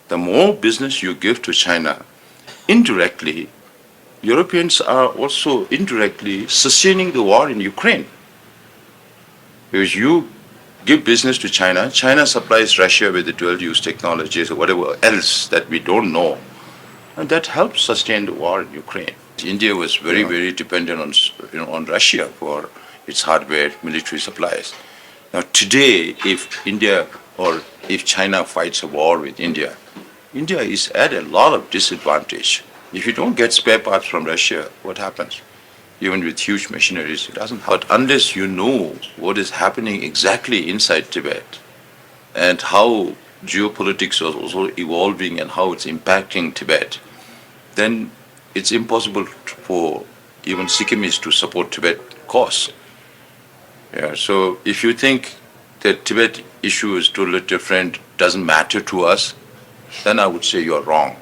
The more business you give to China, indirectly, Europeans are also indirectly sustaining the war in Ukraine. Because you give business to China, China supplies Russia with the dual-use technologies or whatever else that we don't know, and that helps sustain the war in Ukraine. India was very dependent on, on Russia for its hardware, military supplies. Now today, if India or if China fights a war with India, India is at a lot of disadvantage. If you don't get spare parts from Russia, what happens? Even with huge machineries, it doesn't help. But unless you know what is happening exactly inside Tibet and how geopolitics is also evolving and how it's impacting Tibet, then it's impossible for even Sikkimese to support Tibet cause. Yeah, so if you think that Tibet issue is totally different, doesn't matter to us, then I would say you're wrong.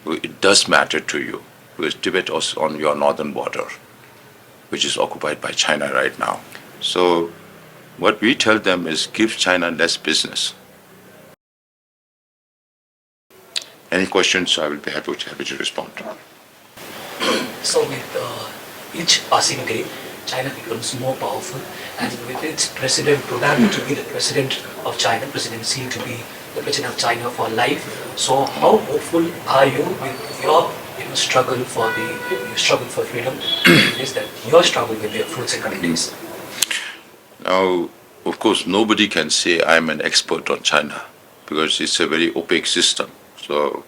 It does matter to you because Tibet is on your northern border, which is occupied by China right now. So what we tell them is give China less business. Any questions, I will be happy to respond. So with each passing day, China becomes more powerful, and with its president programmed to be the president of China, President Xi to be the president of China for life. So how hopeful are you with your struggle for freedom? Is that your struggle will bear fruits in coming days? Now, of course, nobody can say I'm an expert on China because it's a very opaque system. So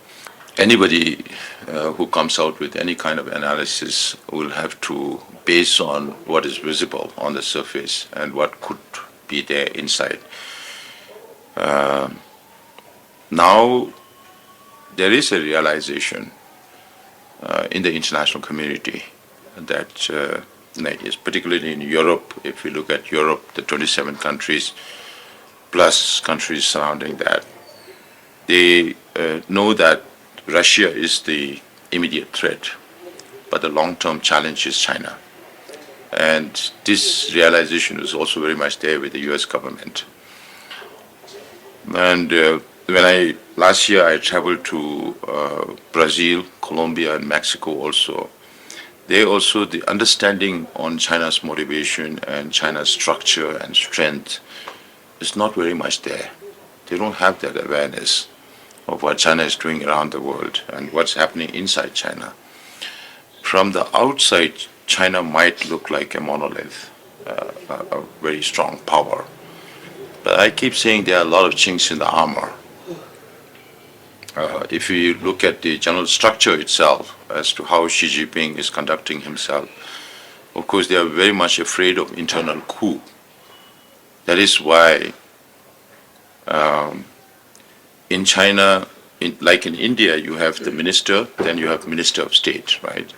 anybody who comes out with any kind of analysis will have to base on what is visible on the surface and what could be there inside. Now, there is a realization in the international community that is particularly in Europe, if we look at Europe, the 27 countries plus countries surrounding that, they know that Russia is the immediate threat, but the long-term challenge is China. And this realization is also very much there with the US government. And last year I traveled to Brazil, Colombia, and Mexico also. The understanding on China's motivation and China's structure and strength is not very much there. They don't have that awareness of what China is doing around the world and what's happening inside China. From the outside, China might look like a monolith, a very strong power. But I keep saying there are a lot of chinks in the armor. If you look at the general structure itself as to how Xi Jinping is conducting himself, of course they are very much afraid of internal coup. That is why in China, like in India, you have the minister, then you have minister of state, right?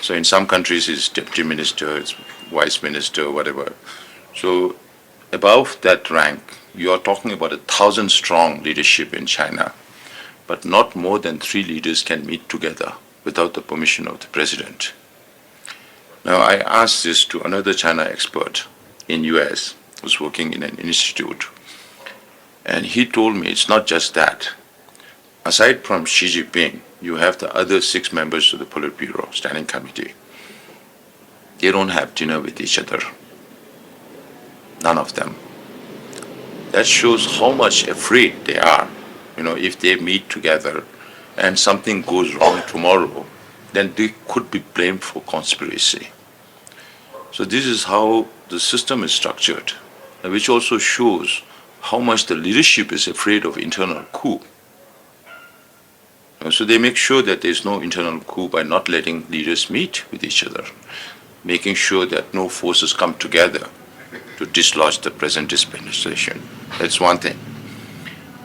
So in some countries it's deputy minister, it's vice minister, whatever. So above that rank, you are talking about 1,000-strong leadership in China, but not more than 3 leaders can meet together without the permission of the president. Now I asked this to another China expert in US who's working in an institute, and he told me it's not just that. Aside from Xi Jinping, you have the other 6 members of the Politburo Standing Committee. They don't have dinner with each other. None of them. That shows how much afraid they are. If they meet together and something goes wrong tomorrow, then they could be blamed for conspiracy. So this is how the system is structured, which also shows how much the leadership is afraid of internal coup. So they make sure that there is no internal coup by not letting leaders meet with each other, making sure that no forces come together to dislodge the present dispensation. That's one thing.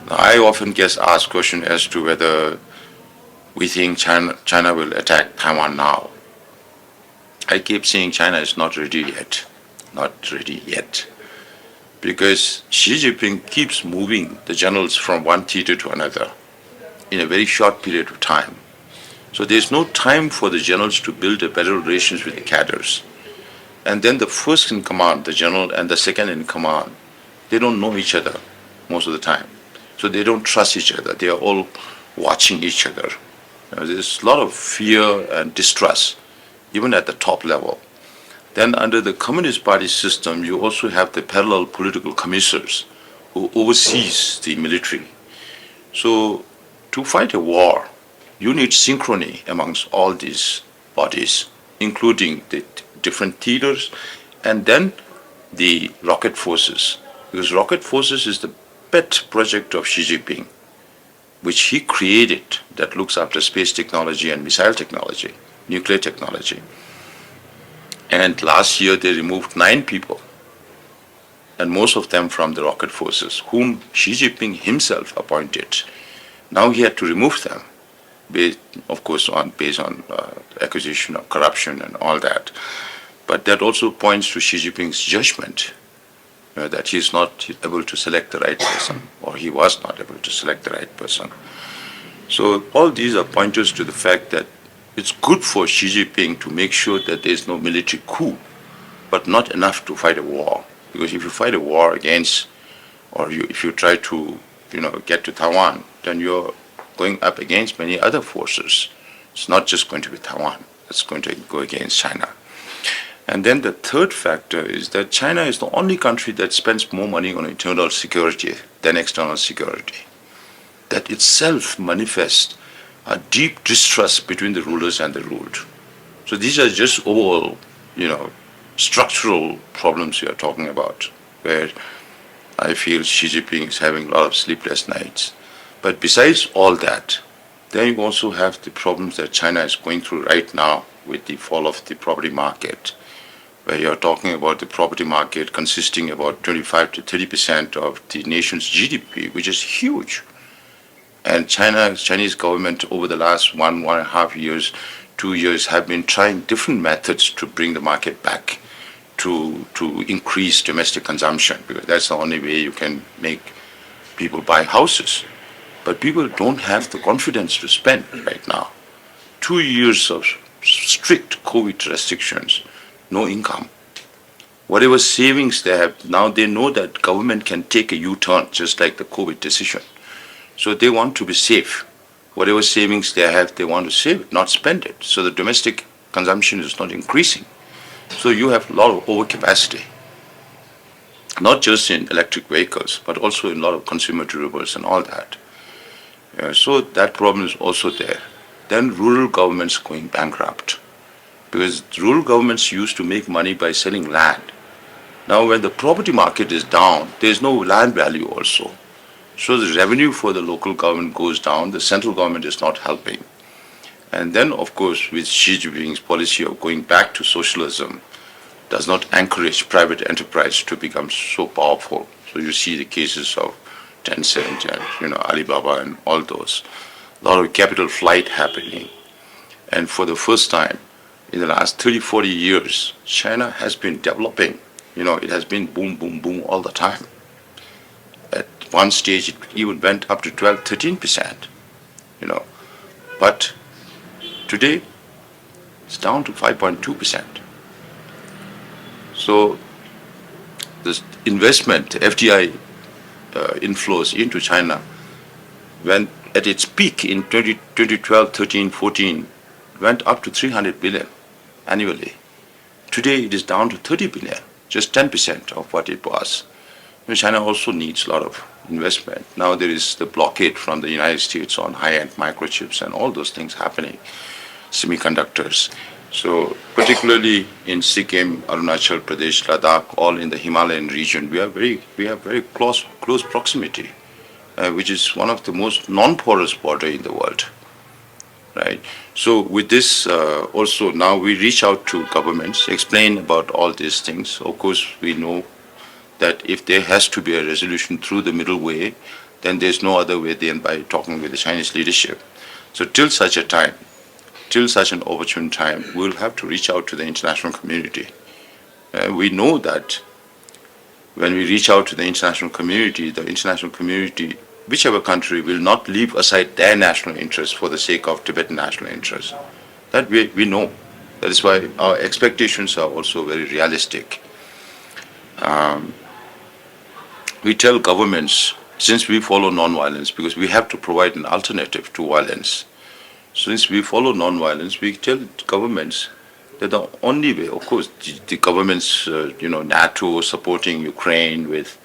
Now, I often get asked questions as to whether we think China will attack Taiwan now. I keep saying China is not ready yet. Not ready yet. Because Xi Jinping keeps moving the generals from one theater to another in a very short period of time. So there's no time for the generals to build a better relations with the cadres. And then the first in command, the general, and the second in command, they don't know each other most of the time. So they don't trust each other. They are all watching each other. There's a lot of fear and distrust, even at the top level. Then under the Communist Party system, you also have the parallel political commissars who oversees the military. So to fight a war, you need synchrony amongst all these bodies, including the different theaters and then the rocket forces. Because rocket forces is the pet project of Xi Jinping, which he created, that looks after space technology and missile technology, nuclear technology. And last year they removed 9 people, and most of them from the rocket forces, whom Xi Jinping himself appointed. Now he had to remove them, based, of course, based on accusation of corruption and all that. But that also points to Xi Jinping's judgment, that he is not able to select the right person, or he was not able to select the right person. So all these are pointers to the fact that it's good for Xi Jinping to make sure that there is no military coup, but not enough to fight a war. Because if you fight a war against, or if you try to, get to Taiwan, then you're going up against many other forces. It's not just going to be Taiwan. It's going to go against China. And then the third factor is that China is the only country that spends more money on internal security than external security. That itself manifests a deep distrust between the rulers and the ruled. So these are just overall, structural problems we are talking about, where I feel Xi Jinping is having a lot of sleepless nights. But besides all that, then you also have the problems that China is going through right now with the fall of the property market, where you're talking about the property market consisting about 25 to 30% of the nation's GDP, which is huge. And Chinese government over the last 1.5 years, 2 years have been trying different methods to bring the market back to increase domestic consumption, because that's the only way you can make people buy houses. But people don't have the confidence to spend right now. 2 years of strict COVID restrictions, no income. Whatever savings they have, now they know that government can take a U-turn, just like the COVID decision. So they want to be safe. Whatever savings they have, they want to save it, not spend it. So the domestic consumption is not increasing. So you have a lot of overcapacity, not just in electric vehicles, but also in a lot of consumer durables and all that. So that problem is also there. Then rural governments going bankrupt, because rural governments used to make money by selling land. Now when the property market is down, there is no land value also. So the revenue for the local government goes down, the central government is not helping. And then, of course, with Xi Jinping's policy of going back to socialism, does not encourage private enterprise to become so powerful. So you see the cases of Tencent and Alibaba and all those. A lot of capital flight happening. And for the first time in the last 30, 40 years, China has been developing. It has been boom, boom, boom all the time. At one stage, it even went up to 12, 13%. But today, it's down to 5.2%. So this investment, FDI inflows into China, when at its peak in 2012, 13, 14, went up to 300 billion annually. Today it is down to 30 billion, just 10% of what it was. China also needs a lot of investment. Now there is the blockade from the United States on high-end microchips and all those things happening, semiconductors. So particularly in Sikkim, Arunachal Pradesh, Ladakh, all in the Himalayan region, we have very close proximity, which is one of the most non-porous border in the world. Right. So with this, also now we reach out to governments, explain about all these things. Of course, we know that if there has to be a resolution through the middle way, then there's no other way than by talking with the Chinese leadership. So till such an opportune time, we'll have to reach out to the international community. We know that when we reach out to the international community, whichever country, will not leave aside their national interests for the sake of Tibetan national interests. That we know. That is why our expectations are also very realistic. We tell governments since we follow non-violence, because we have to provide an alternative to violence, since we follow non-violence, we tell governments that the only way, of course, the governments, NATO supporting Ukraine with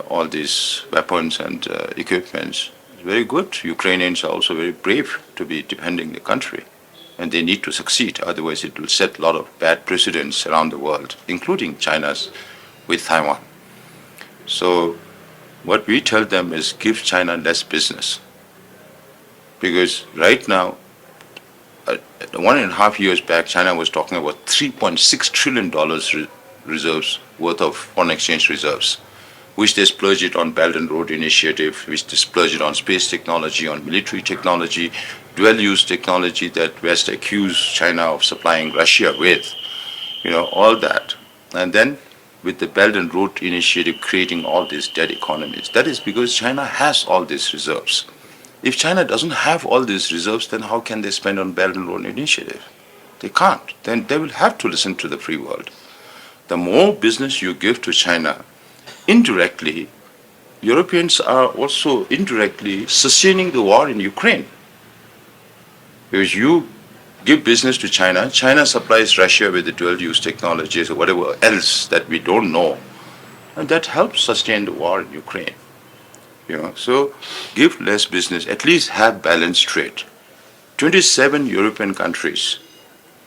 all these weapons and equipments, is very good. Ukrainians are also very brave to be defending the country, and they need to succeed. Otherwise, it will set a lot of bad precedents around the world, including China's with Taiwan. So what we tell them is give China less business. Because right now, 1.5 years back, China was talking about $3.6 trillion reserves worth of foreign exchange reserves, which they splurge it on Belt and Road Initiative, which they splurge it on space technology, on military technology, dual-use technology that West accused China of supplying Russia with, all that. And then with the Belt and Road Initiative creating all these dead economies. That is because China has all these reserves. If China doesn't have all these reserves, then how can they spend on Belt and Road Initiative? They can't. Then they will have to listen to the free world. The more business you give to China, indirectly, Europeans are also indirectly sustaining the war in Ukraine. Because you give business to China, China supplies Russia with the dual-use technologies or whatever else that we don't know, and that helps sustain the war in Ukraine. So give less business, at least have balanced trade. 27 European countries,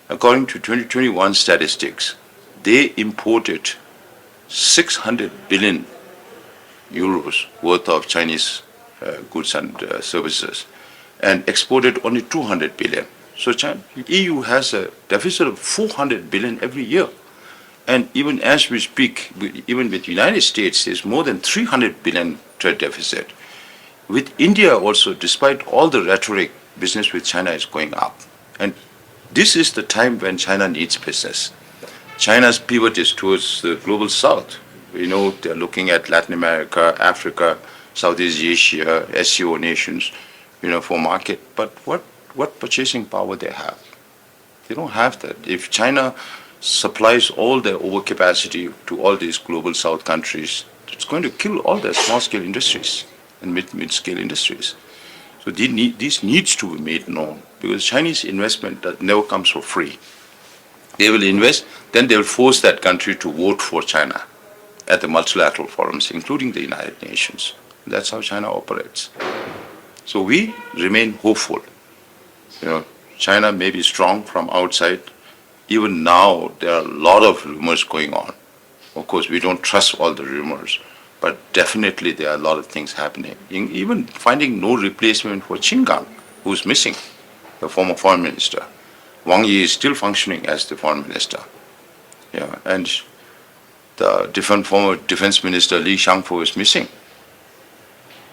according to 2021 statistics, they imported 600 billion euros worth of Chinese goods and services and exported only 200 billion. So EU has a deficit of 400 billion every year. And even as we speak, even with the United States, there's more than 300 billion trade deficit. With India also, despite all the rhetoric, business with China is going up. And this is the time when China needs business. China's pivot is towards the global south. They're looking at Latin America, Africa, Southeast Asia, SCO nations, for market. But what purchasing power they have? They don't have that. If China supplies all their overcapacity to all these global south countries, it's going to kill all their small-scale industries and mid-scale industries. So this needs to be made known, because Chinese investment never comes for free. They will invest, then they will force that country to vote for China at the multilateral forums, including the United Nations. That's how China operates. So we remain hopeful. China may be strong from outside. Even now, there are a lot of rumors going on. Of course, we don't trust all the rumors, but definitely there are a lot of things happening. Even finding no replacement for Qin Gang, who's missing, the former foreign minister. Wang Yi is still functioning as the foreign minister. And the former defense minister Li Shangfu is missing.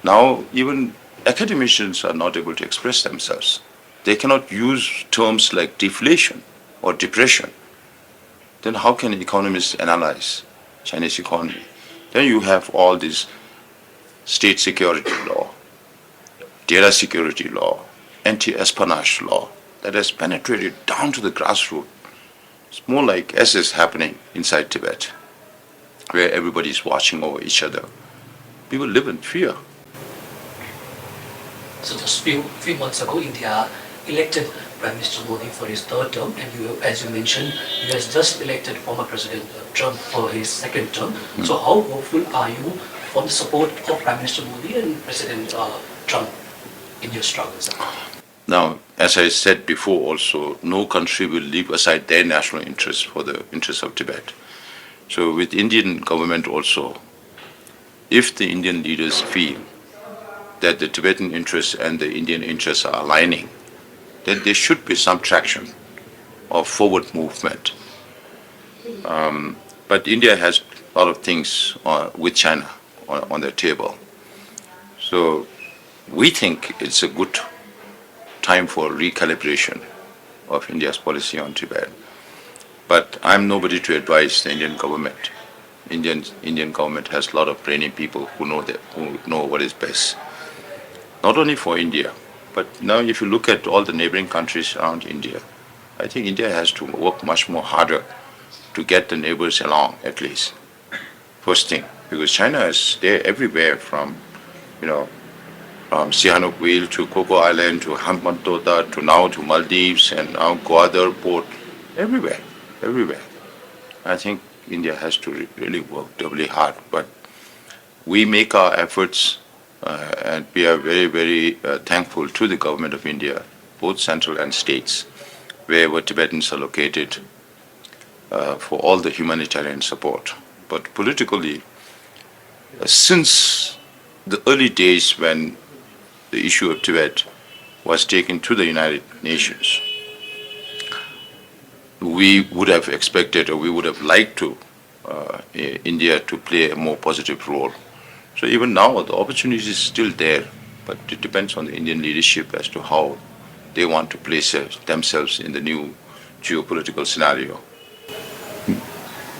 Now, even academicians are not able to express themselves. They cannot use terms like deflation or depression. Then how can economists analyze Chinese economy? Then you have all this state security law, data security law, anti-espionage law that has penetrated down to the grassroots. It's more like as is happening inside Tibet, where everybody is watching over each other. People live in fear. So just few months ago, India elected Prime Minister Modi for his third term, and as you mentioned, US just elected former President Trump for his second term. So how hopeful are you for the support of Prime Minister Modi and President Trump in your struggles? Now, as I said before also, no country will leave aside their national interests for the interests of Tibet. So with Indian government also, if the Indian leaders feel that the Tibetan interests and the Indian interests are aligning, then there should be some traction of forward movement. But India has a lot of things with China on their table. So we think it's a good time for recalibration of India's policy on Tibet. But I'm nobody to advise the Indian government. Indian government has a lot of brainy people who know what is best. Not only for India, but now if you look at all the neighboring countries around India, I think India has to work much more harder to get the neighbors along, at least. First thing. because China is there everywhere from, you know, from Sihanouk Whale to Coco Island to Hambantota to now to Maldives and now Gwadar port, everywhere, everywhere. I think India has to really work doubly hard, but we make our efforts and we are very, very thankful to the government of India, both central and states, wherever Tibetans are located, for all the humanitarian support. But politically, since the early days when the issue of Tibet was taken to the United Nations, we would have expected or we would have liked to India to play a more positive role. So even now, the opportunity is still there, but it depends on the Indian leadership as to how they want to place themselves in the new geopolitical scenario.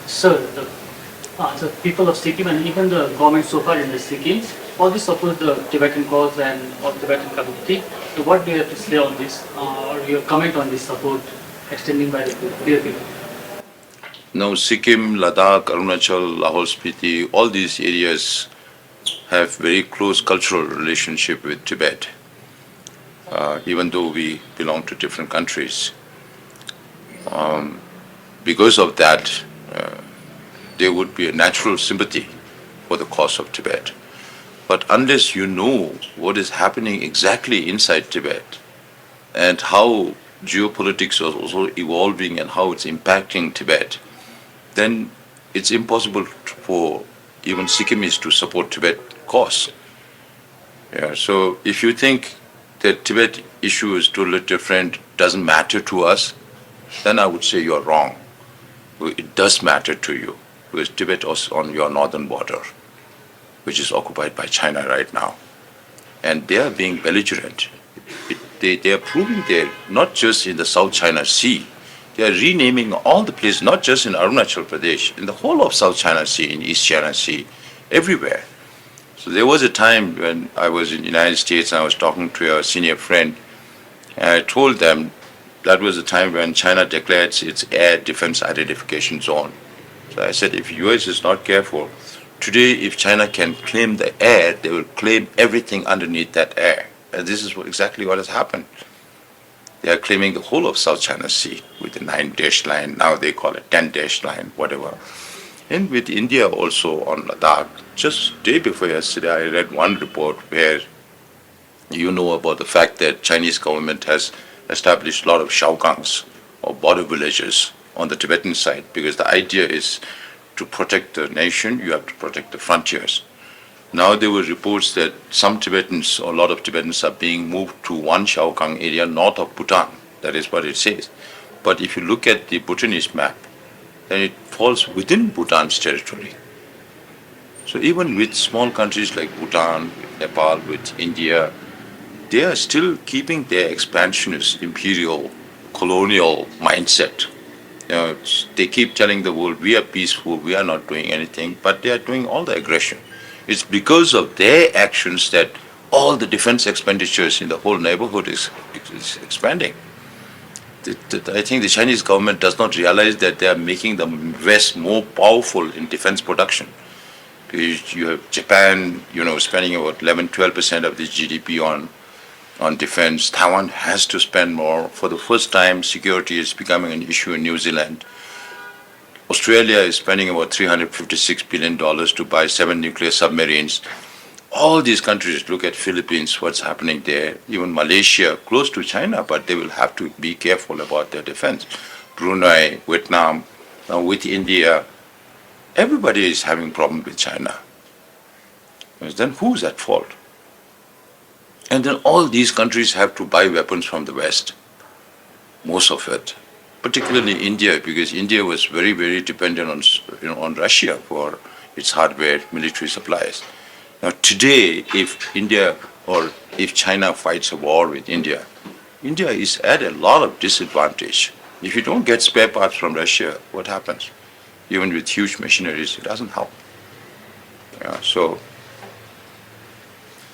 Sir, the people of Sikkim and even the government so far in the Sikkim, all this support the Tibetan cause and or Tibetan community. So what do you have to say on this, or your comment on this support extending by the people? Now, Sikkim, Ladakh, Arunachal, Lahore Spiti, all these areas have very close cultural relationship with Tibet, even though we belong to different countries. Because of that, there would be a natural sympathy for the cause of Tibet. But unless you know what is happening exactly inside Tibet and how geopolitics is also evolving and how it's impacting Tibet, then it's impossible for even Sikkimis to support Tibet cause. Yeah, so if you think that Tibet issue is totally different, doesn't matter to us, then I would say you're wrong. It does matter to you because Tibet is on your northern border, which is occupied by China right now. And they are being belligerent. They are proving they're not just in the South China Sea, they are renaming all the places, not just in Arunachal Pradesh, in the whole of South China Sea, in East China Sea, everywhere. So there was a time when I was in the United States and I was talking to a senior friend, and I told them that was the time when China declared its air defense identification zone. So I said, if US is not careful, today if China can claim the air, they will claim everything underneath that air. And this is exactly what has happened. They are claiming the whole of South China Sea with the 9-dash line. Now they call it 10-dash line, whatever. And with India also on Ladakh, just day before yesterday, I read one report where you know about the fact that Chinese government has established a lot of shaogangs or border villages on the Tibetan side because the idea is to protect the nation, you have to protect the frontiers. Now there were reports that some Tibetans, or a lot of Tibetans, are being moved to one shaogang area north of Bhutan. That is what it says. But if you look at the Bhutanese map, then it falls within Bhutan's territory. So even with small countries like Bhutan, with Nepal, with India, they are still keeping their expansionist, imperial, colonial mindset. You know, they keep telling the world, we are peaceful, we are not doing anything, but they are doing all the aggression. It's because of their actions that all the defense expenditures in the whole neighborhood is expanding. I think the Chinese government does not realize that they are making the West more powerful in defense production. You have Japan, spending about 11-12% of the GDP on defense. Taiwan has to spend more. For the first time, security is becoming an issue in New Zealand. Australia is spending about $356 billion to buy 7 nuclear submarines. All these countries, look at Philippines, what's happening there. Even Malaysia, close to China, but they will have to be careful about their defense. Brunei, Vietnam, now with India, everybody is having problem with China. Then who's at fault? And then all these countries have to buy weapons from the West, most of it. Particularly India, because India was very, very dependent on Russia for its hardware, military supplies. Now today, if India or if China fights a war with India, India is at a lot of disadvantage. If you don't get spare parts from Russia, what happens? Even with huge machineries, it doesn't help. So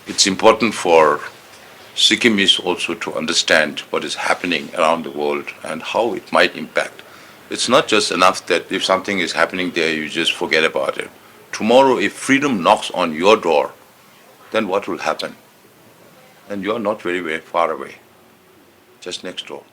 it's important for Sikkimis also to understand what is happening around the world and how it might impact. It's not just enough that if something is happening there, you just forget about it. tomorrow if freedom knocks on your door, then what will happen? And you are not very, very far away, just next door.